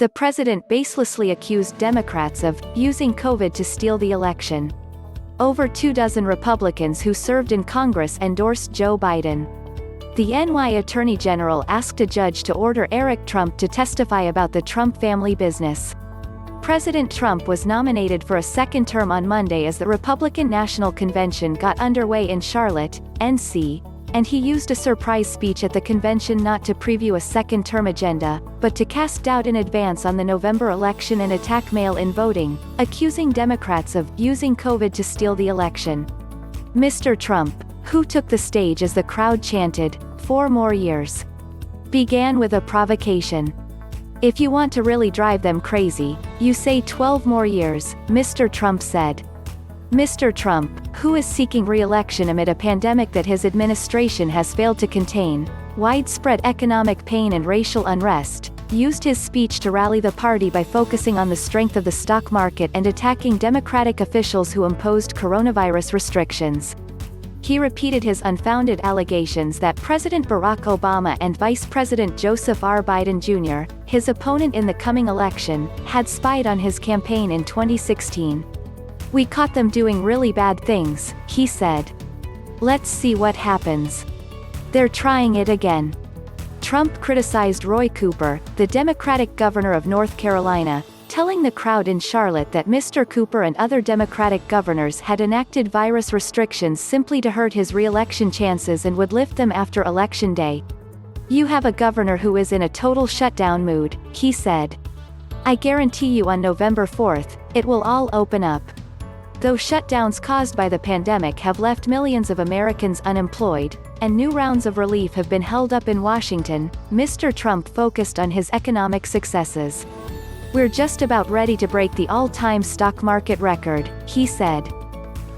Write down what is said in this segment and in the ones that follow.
The president baselessly accused Democrats of using COVID to steal the election. Over 24 Republicans who served in Congress endorsed Joe Biden. The NY Attorney General asked a judge to order Eric Trump to testify about the Trump family business. President Trump was nominated for a second term on Monday as the Republican National Convention got underway in Charlotte, R.N.C., and he used a surprise speech at the convention not to preview a second-term agenda, but to cast doubt in advance on the November election and attack mail-in voting, accusing Democrats of using COVID to steal the election. Mr. Trump, who took the stage as the crowd chanted, "4 more years," began with a provocation. "If you want to really drive them crazy, you say 12 more years," Mr. Trump said. Mr. Trump, who is seeking re-election amid a pandemic that his administration has failed to contain, widespread economic pain and racial unrest, used his speech to rally the party by focusing on the strength of the stock market and attacking Democratic officials who imposed coronavirus restrictions. He repeated his unfounded allegations that President Barack Obama and Vice President Joseph R. Biden Jr., his opponent in the coming election, had spied on his campaign in 2016. "We caught them doing really bad things," he said. "Let's see what happens. They're trying it again." Trump criticized Roy Cooper, the Democratic governor of North Carolina, telling the crowd in Charlotte that Mr. Cooper and other Democratic governors had enacted virus restrictions simply to hurt his re-election chances and would lift them after Election Day. "You have a governor who is in a total shutdown mood," he said. "I guarantee you on November 4th, it will all open up." Though shutdowns caused by the pandemic have left millions of Americans unemployed, and new rounds of relief have been held up in Washington, Mr. Trump focused on his economic successes. "We're just about ready to break the all-time stock market record," he said.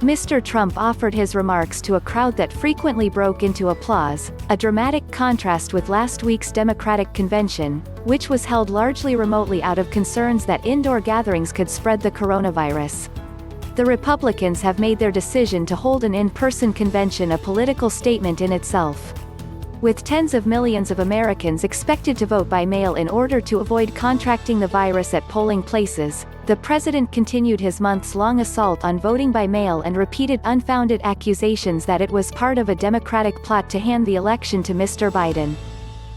Mr. Trump offered his remarks to a crowd that frequently broke into applause, a dramatic contrast with last week's Democratic convention, which was held largely remotely out of concerns that indoor gatherings could spread the coronavirus. The Republicans have made their decision to hold an in-person convention a political statement in itself. With tens of millions of Americans expected to vote by mail in order to avoid contracting the virus at polling places, the president continued his months-long assault on voting by mail and repeated unfounded accusations that it was part of a Democratic plot to hand the election to Mr. Biden.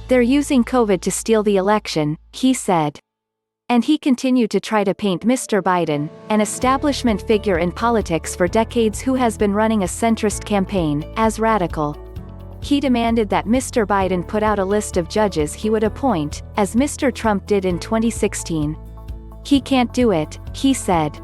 "They're using COVID to steal the election," he said. And he continued to try to paint Mr. Biden, an establishment figure in politics for decades who has been running a centrist campaign, as radical. He demanded that Mr. Biden put out a list of judges he would appoint, as Mr. Trump did in 2016. "He can't do it," he said.